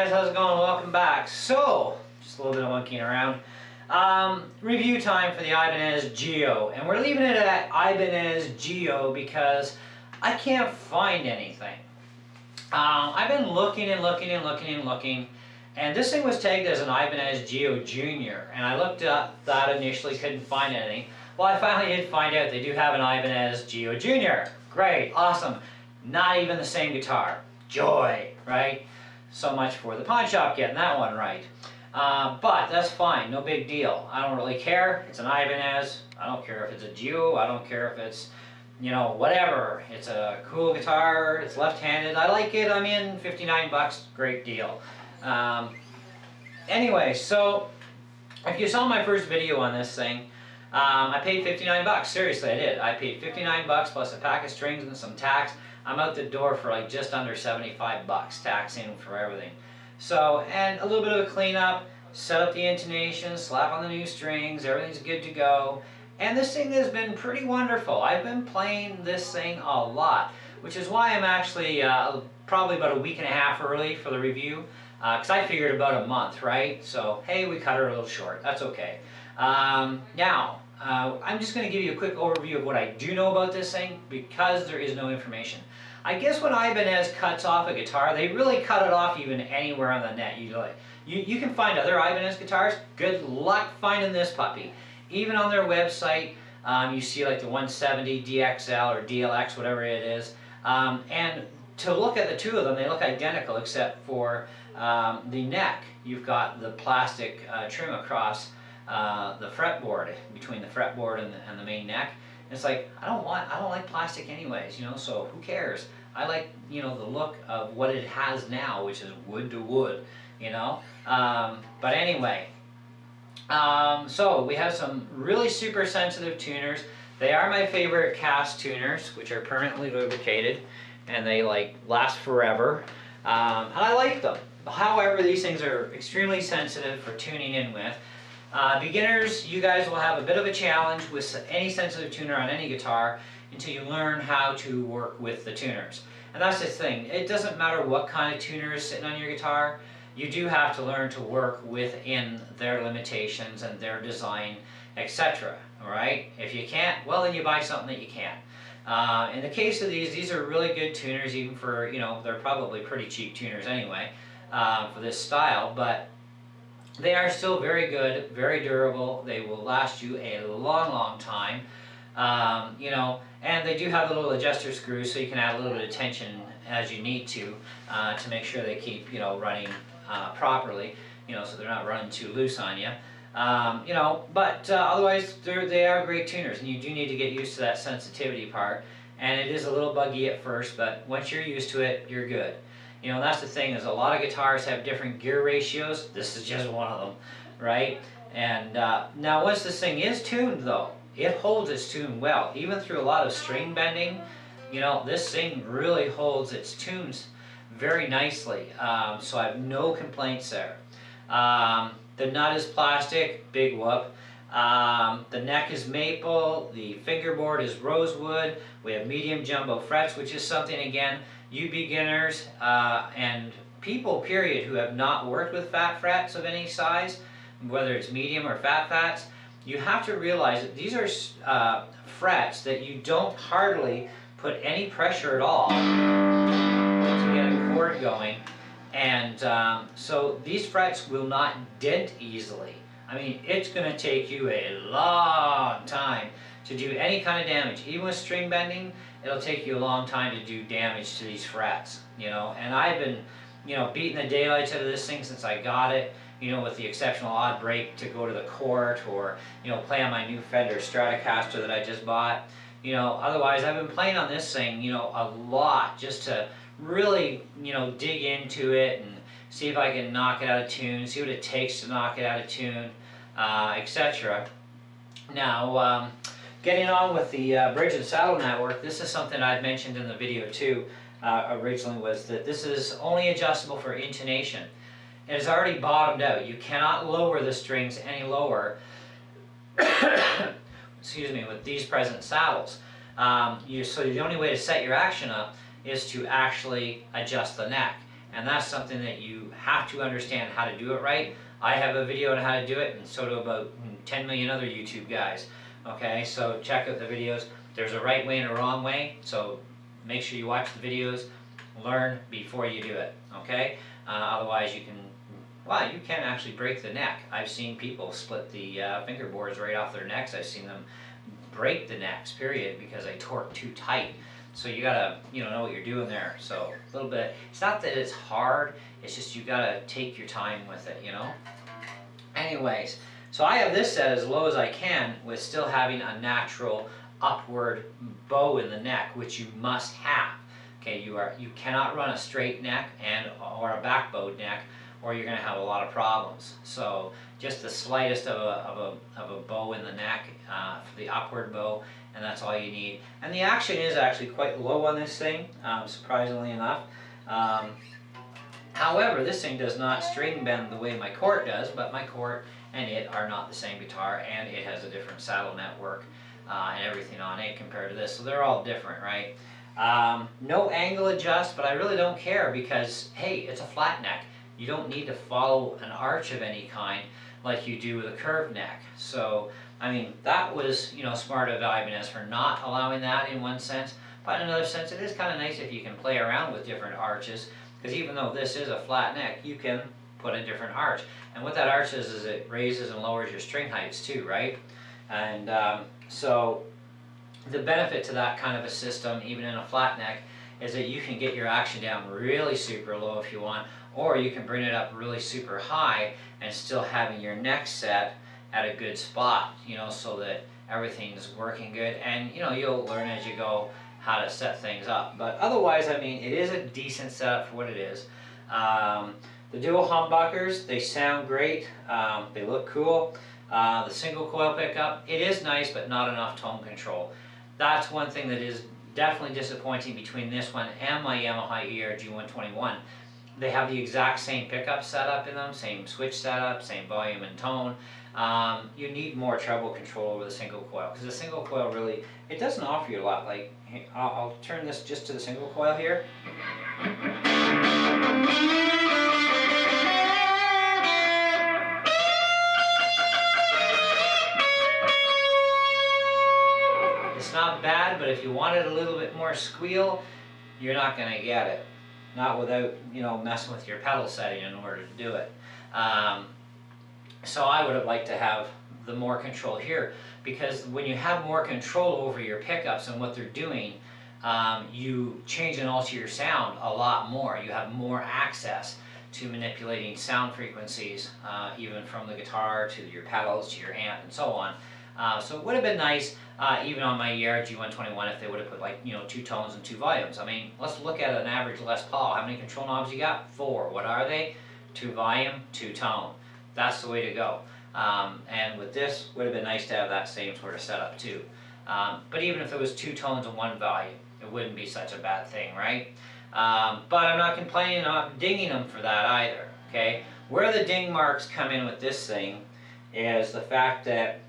guys, how's it going? Welcome back. So, just a little bit of monkeying around. Review time for the Ibanez Gio, and we're leaving it at Ibanez Gio because I can't find anything. I've been looking and looking and looking and looking, and this thing was tagged as an Ibanez Gio Junior, and I looked up that initially, couldn't find anything. Well, I finally did find out they do have an Ibanez Gio Junior. Great, awesome. Not even the same guitar. Joy, right? So much for the pawn shop getting that one right. But that's fine, no big deal. I don't really care. It's an Ibanez. I don't care if it's a Gio. I don't care if it's, you know, whatever. It's a cool guitar. It's left-handed. I like it. I'm in. 59 bucks. Great deal. Anyway, so if you saw my first video on this thing, I paid 59 bucks. Seriously, I did. I paid 59 bucks plus a pack of strings and some tacks. I'm out the door for like just under 75 bucks, tax in for everything. So, and a little bit of a cleanup, set up the intonation, slap on the new strings, everything's good to go. And this thing has been pretty wonderful. I've been playing this thing a lot, which is why I'm actually probably about a week and a half early for the review, because I figured about a month, right? So, hey, we cut her a little short. That's okay. Now, I'm just going to give you a quick overview of what I do know about this thing because there is no information. I guess when Ibanez cuts off a guitar, they really cut it off even anywhere on the net. You can find other Ibanez guitars. Good luck finding this puppy. Even on their website, you see like the 170 DXL or DLX, whatever it is. And to look at the two of them, they look identical except for the neck. You've got the plastic trim across the fretboard, between the fretboard and the main neck. It's like, I don't like plastic anyways, you know, so who cares? I like, you know, the look of what it has now, which is wood to wood, you know. But anyway, so we have some really super sensitive tuners. They are my favorite cast tuners, which are permanently lubricated, and they like last forever. And I like them. However, these things are extremely sensitive for tuning in with. Beginners, you guys will have a bit of a challenge with any sensitive tuner on any guitar until you learn how to work with the tuners. And that's the thing, it doesn't matter what kind of tuner is sitting on your guitar, you do have to learn to work within their limitations and their design, etc. Alright? If you can't, well then you buy something that you can. In the case of these are really good tuners, even for, you know, they're probably pretty cheap tuners anyway, for this style, but they are still very good, very durable. They will last you a long, long time. You know, and they do have the little adjuster screws, so you can add a little bit of tension as you need to make sure they keep, you know, running properly. You know, so they're not running too loose on you. You know, but otherwise, they are great tuners, and you do need to get used to that sensitivity part. And it is a little buggy at first, but once you're used to it, you're good. You know, that's the thing, is a lot of guitars have different gear ratios. This is just one of them, right? And now once this thing is tuned though, it holds its tune well. Even through a lot of string bending, you know, this thing really holds its tunes very nicely. So I have no complaints there. The nut is plastic, big whoop. The neck is maple, the fingerboard is rosewood. We have medium jumbo frets, which is something, again, you beginners and people, period, who have not worked with fat frets of any size, whether it's medium or fat frets, you have to realize that these are frets that you don't hardly put any pressure at all to get a chord going. And so these frets will not dent easily. I mean, it's going to take you a long time to do any kind of damage. Even with string bending, it'll take you a long time to do damage to these frets, you know. And I've been, you know, beating the daylights out of this thing since I got it, you know, with the exceptional odd break to go to the court or, you know, play on my new Fender Stratocaster that I just bought. You know, otherwise I've been playing on this thing, you know, a lot just to really, you know, dig into it and see if I can knock it out of tune, see what it takes to knock it out of tune, etc. Now, getting on with the bridge and saddle network, this is something I'd mentioned in the video too, originally, was that this is only adjustable for intonation. It is already bottomed out. You cannot lower the strings any lower, excuse me, with these present saddles. So the only way to set your action up is to actually adjust the neck. and that's something that you have to understand how to do it right. I have a video on how to do it, and so do about 10 million other YouTube guys. Okay, so check out the videos. There's a right way and a wrong way, so make sure you watch the videos, learn before you do it, okay? Otherwise you can actually break the neck. I've seen people split the fingerboards right off their necks. I've seen them break the necks, period, because they torque too tight. So you gotta, know what you're doing there. So a little bit, it's not that it's hard, it's just you gotta take your time with it, Anyways, so I have this set as low as I can with still having a natural upward bow in the neck, which you must have. Okay, you cannot run a straight neck or a back bowed neck, or you're going to have a lot of problems. So just the slightest of a bow in the neck for the upward bow, and that's all you need. And the action is actually quite low on this thing, surprisingly enough. However, this thing does not string bend the way my Court does, but my Court and it are not the same guitar, and it has a different saddle network and everything on it compared to this. So they're all different, right? No angle adjust, but I really don't care because, hey, it's a flat neck. You don't need to follow an arch of any kind like you do with a curved neck. So, I mean, that was, smart of Ibanez for not allowing that in one sense. But in another sense, it is kind of nice if you can play around with different arches, because even though this is a flat neck, you can put a different arch. And what that arch is it raises and lowers your string heights too, right? And so the benefit to that kind of a system, even in a flat neck, is that you can get your action down really super low if you want, or you can bring it up really super high and still having your neck set at a good spot, so that everything's working good. And you'll learn as you go how to set things up. But otherwise, I mean, it is a decent setup for what it is. The dual humbuckers, they sound great. They look cool. The single coil pickup, it is nice, but not enough tone control. That's one thing that is definitely disappointing between this one and my Yamaha ERG 121. They have the exact same pickup setup in them, same switch setup, same volume and tone. You need more treble control over the single coil, because the single coil really, it doesn't offer you a lot. Like, I'll turn this just to the single coil here. It's not bad, but if you wanted a little bit more squeal, you're not going to get it. Not without, messing with your pedal setting in order to do it. So I would have liked to have the more control here, because when you have more control over your pickups and what they're doing, you change and alter your sound a lot more. You have more access to manipulating sound frequencies, even from the guitar to your pedals to your amp and so on. So it would have been nice, even on my ERG 121, if they would have put 2 tones and 2 volumes. I mean, let's look at an average Les Paul. How many control knobs you got? 4. What are they? 2 volume, 2 tone. That's the way to go. And with this, would have been nice to have that same sort of setup too. But even if it was 2 tones and 1 volume, it wouldn't be such a bad thing, right? But I'm not complaining, I'm not dinging them for that either, okay? Where the ding marks come in with this thing is the fact that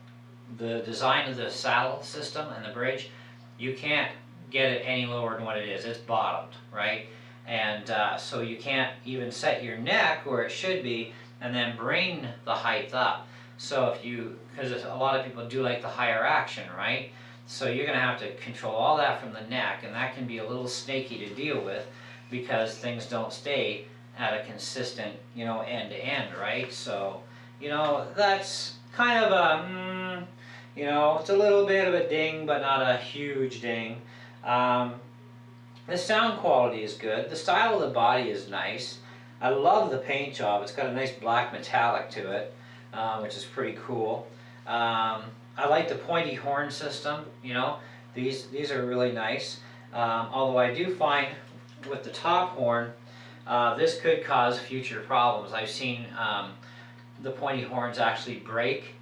the design of the saddle system and the bridge, you can't get it any lower than what it is. It's bottomed, right? And so you can't even set your neck where it should be and then bring the height up. So if you, because a lot of people do like the higher action, right? So you're going to have to control all that from the neck, and that can be a little snaky to deal with because things don't stay at a consistent, end to end, right? So, that's kind of a, it's a little bit of a ding, but not a huge ding. The sound quality is good. The style of the body is nice. I love the paint job. It's got a nice black metallic to it, which is pretty cool. I like the pointy horn system. These are really nice. Although I do find with the top horn, this could cause future problems. I've seen the pointy horns actually break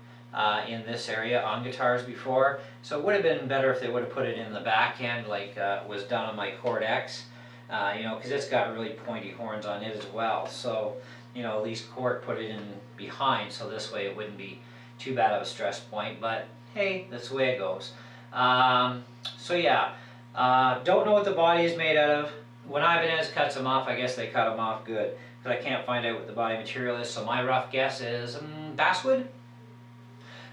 in this area on guitars before. So it would have been better if they would have put it in the back end like was done on my Chord X. Because it's got really pointy horns on it as well. So, at least Court put it in behind, so this way it wouldn't be too bad of a stress point. But hey, that's the way it goes. So yeah, don't know what the body is made out of. when Ibanez cuts them off, I guess they cut them off good, because I can't find out what the body material is, so my rough guess is basswood.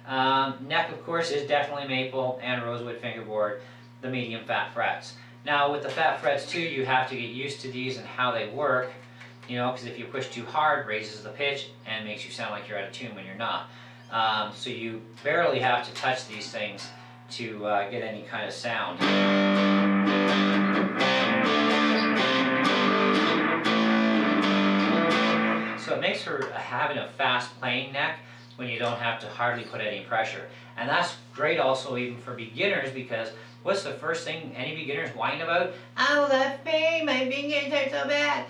Neck, of course, is definitely maple and rosewood fingerboard, the medium fat frets. Now, with the fat frets too, you have to get used to these and how they work, you know, because if you push too hard, raises the pitch and makes you sound like you're out of tune when you're not. So you barely have to touch these things to get any kind of sound. So it makes for having a fast playing neck when you don't have to hardly put any pressure. And that's great also even for beginners, because what's the first thing any beginners whine about? Oh, that pain, my fingers are so bad.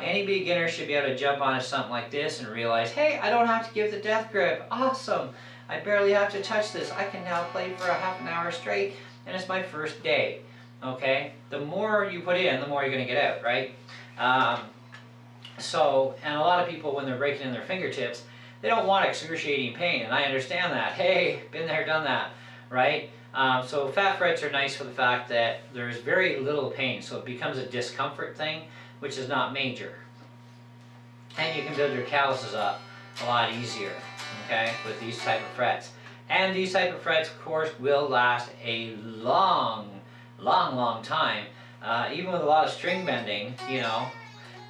Any beginner should be able to jump onto something like this and realize, hey, I don't have to give the death grip. Awesome. I barely have to touch this. I can now play for a half an hour straight, and it's my first day. Okay? The more you put in, the more you're going to get out, right? And a lot of people, when they're breaking in their fingertips, they don't want excruciating pain, and I understand that. Hey, been there, done that, right? So fat frets are nice for the fact that there's very little pain, so it becomes a discomfort thing, which is not major. And you can build your calluses up a lot easier, okay, with these type of frets. And these type of frets, of course, will last a long time. Even with a lot of string bending, you know,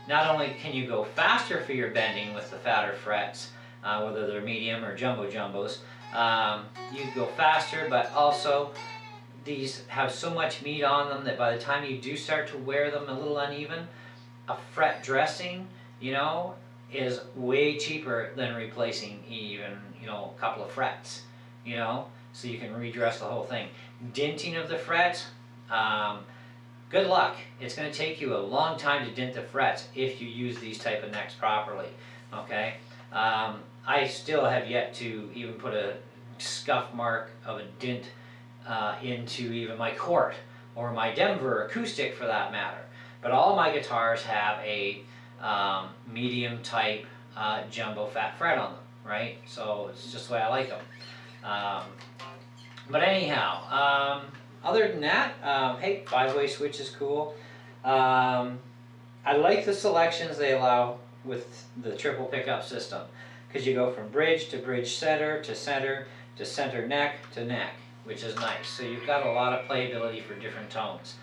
not only can you go faster for your bending with the fatter frets, whether they're medium or jumbos, you go faster, but also these have so much meat on them that by the time you do start to wear them a little uneven, a fret dressing, you know, is way cheaper than replacing even, you know, a couple of frets, you know, so you can redress the whole thing. Dinting of the frets, good luck. It's going to take you a long time to dent the frets if you use these type of necks properly, okay? I still have yet to even put a scuff mark of a dent into even my Court or my Denver acoustic for that matter. But all my guitars have a medium type jumbo fat fret on them, right? So it's just the way I like them. But anyhow, other than that, hey, 5-way switch is cool. I like the selections they allow with the triple pickup system, because you go from bridge to bridge center to center to center neck to neck, which is nice. So you've got a lot of playability for different tones.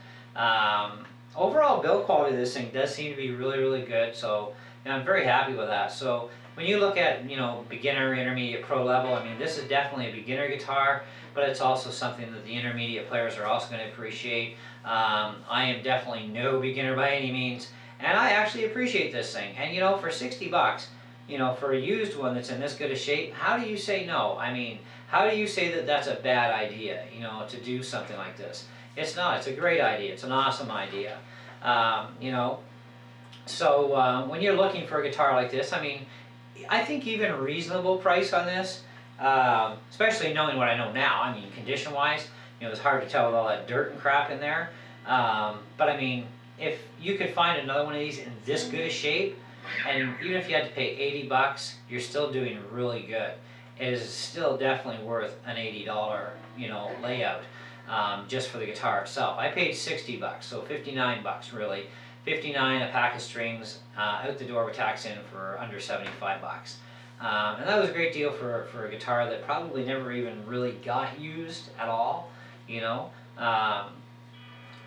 Overall build quality of this thing does seem to be really good, so you know, I'm very happy with that. So when you look at, you know, beginner, intermediate, pro level, I mean, this is definitely a beginner guitar, but it's also something that the intermediate players are also going to appreciate. I am definitely no beginner by any means, and I actually appreciate this thing. And you know, for 60 bucks, you know, for a used one that's in this good a shape, how do you say no? I mean, how do you say that that's a bad idea, you know, to do something like this? It's not. It's a great idea. It's an awesome idea. You know, so when you're looking for a guitar like this, I mean, I think even a reasonable price on this, especially knowing what I know now, I mean, condition-wise, you know, it's hard to tell with all that dirt and crap in there. But I mean, if you could find another one of these in this good a shape, and even if you had to pay 80 bucks, you're still doing really good. It is still definitely worth an $80, you know, layout, just for the guitar itself. I paid 60 bucks, so 59 bucks really. 59, a pack of strings, out the door with tax in for under 75 bucks. And that was a great deal for a guitar that probably never even really got used at all, you know.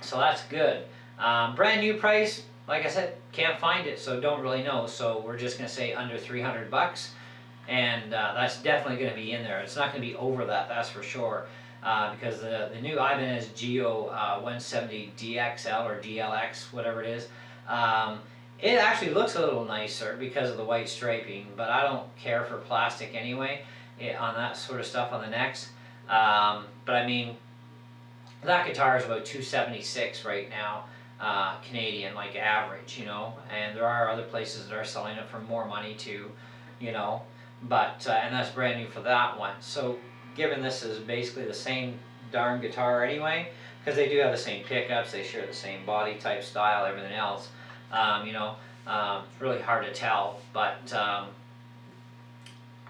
So that's good. Brand new price, like I said, can't find it, so don't really know. So we're just going to say under 300 bucks. And that's definitely going to be in there. It's not going to be over that, that's for sure. Because the new Ibanez Gio 170 DXL or DLX, whatever it is, it actually looks a little nicer because of the white striping, but I don't care for plastic anyway on that sort of stuff on the necks. But I mean, that guitar is about $276 right now, Canadian, like average, you know, and there are other places that are selling it for more money too, you know, but, and that's brand new for that one. So given this is basically the same darn guitar anyway, because they do have the same pickups, they share the same body type, style, everything else, you know, it's really hard to tell, but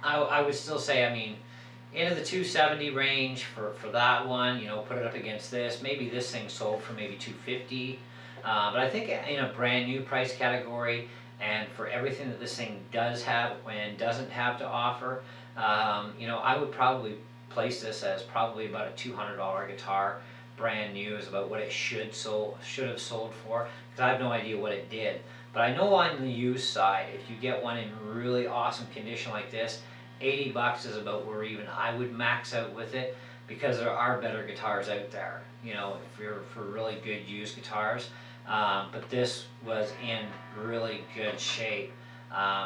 I would still say, I mean, into the 270 range for that one, you know, put it up against this. Maybe this thing sold for maybe 250, But I think in a brand new price category, and for everything that this thing does have and doesn't have to offer, I would probably place this as probably about a $200 guitar. Brand new is about what it should have sold for, because I have no idea what it did. But I know on the used side, if you get one in really awesome condition like this, 80 bucks is about where even I would max out with it, because there are better guitars out there, if you're for really good used guitars. But this was in really good shape.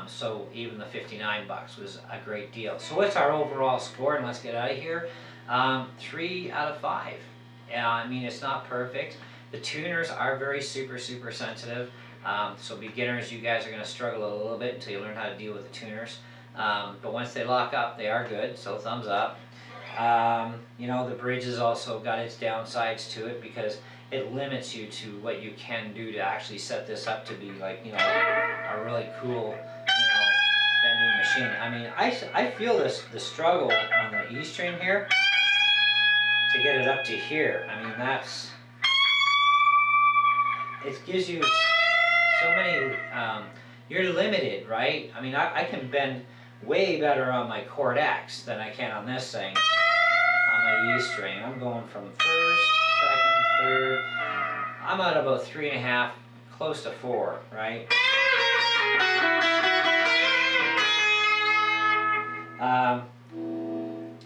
So even the 59 bucks was a great deal. So what's our overall score? And let's get out of here. 3 out of 5. I mean, it's not perfect. The tuners are very super sensitive. So beginners, you guys are going to struggle a little bit until you learn how to deal with the tuners. But once they lock up, they are good. So thumbs up. The bridge has also got its downsides to it, because it limits you to what you can do to actually set this up to be like, a really cool, bending machine. I mean, I feel the struggle on the E string here to get it up to here. I mean, it gives you so many, you're limited, right? I mean, I can bend way better on my chord X than I can on this thing, on my E string. I'm going from first, second, third. I'm at about 3.5, close to 4, right?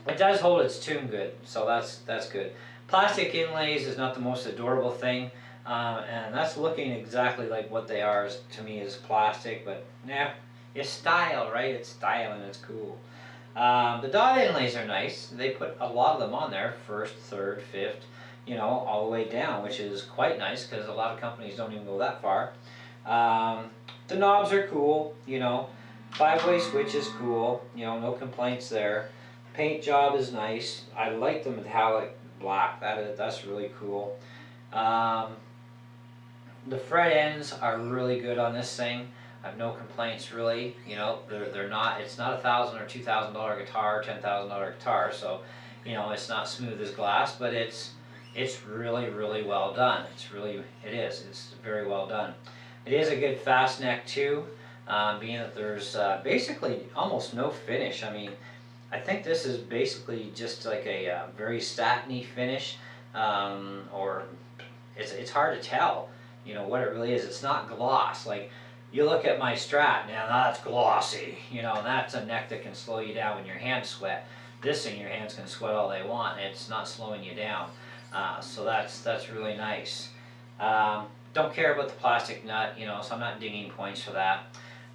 It does hold its tune good, so that's good. Plastic inlays is not the most adorable thing, and that's looking exactly like what they are to me is plastic, but yeah, it's style, right? It's style and it's cool. The dot inlays are nice. They put a lot of them on there, first, third, fifth, all the way down, which is quite nice, because a lot of companies don't even go that far. The knobs are cool, 5-way switch is cool, no complaints there. Paint job is nice. I like the metallic black. That's really cool. The fret ends are really good on this thing. I have no complaints really. They're not. It's not $1,000 or $2,000 guitar, $10,000 guitar. So, it's not smooth as glass, but it's really well done. It is. It's very well done. It is a good fast neck too, being that there's basically almost no finish. I mean, I think this is basically just like a very satiny finish, or it's hard to tell, what it really is. It's not gloss. Like, you look at my Strat, now that's glossy, that's a neck that can slow you down when your hands sweat. This thing, your hands can sweat all they want, and it's not slowing you down. So that's really nice. Don't care about the plastic nut, so I'm not dinging points for that.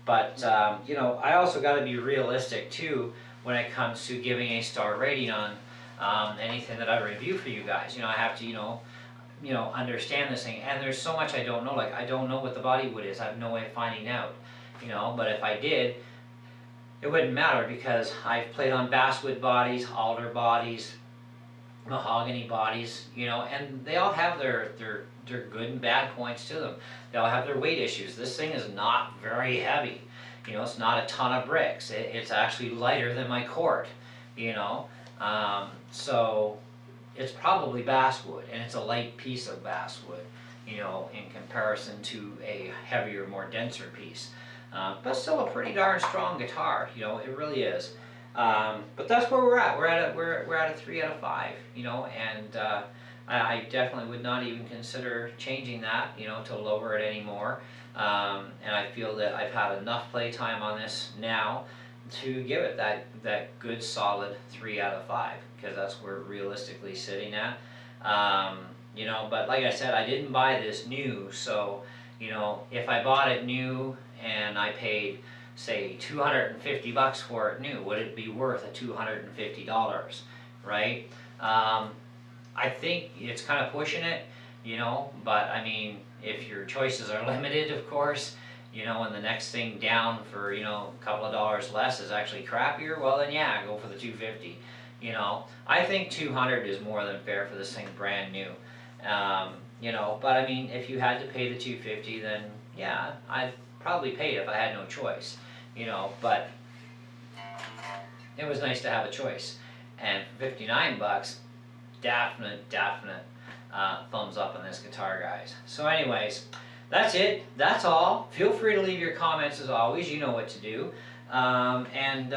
But, I also got to be realistic too when it comes to giving a star rating on anything that I review for you guys. I have to, understand this thing. And there's so much I don't know. Like, I don't know what the body wood is. I have no way of finding out, But if I did, it wouldn't matter, because I've played on basswood bodies, alder bodies, mahogany bodies, and they all have their good and bad points to them. They all have their weight issues. This thing is not very heavy. It's not a ton of bricks. It's actually lighter than my Court, so it's probably basswood, and it's a light piece of basswood, in comparison to a heavier, more denser piece. But still a pretty darn strong guitar, it really is. But that's where we're at. We're at a 3 out of 5, and I definitely would not even consider changing that, to lower it anymore. And I feel that I've had enough play time on this now to give it that good solid 3 out of 5, because that's where realistically sitting at. But like I said, I didn't buy this new, so if I bought it new and I paid, say, $250 for it new, would it be worth a $250, right? I think it's kind of pushing it, but I mean, if your choices are limited, of course, and the next thing down for, a couple of dollars less is actually crappier, well then yeah, go for the $250. I think $200 is more than fair for this thing brand new. But I mean, if you had to pay the $250, then yeah, I'd probably pay it if I had no choice, but it was nice to have a choice. And for 59 bucks, definite thumbs up on this guitar, guys. So anyways, that's it. That's all. Feel free to leave your comments as always. You know what to do. And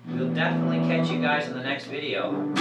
we'll definitely catch you guys in the next video.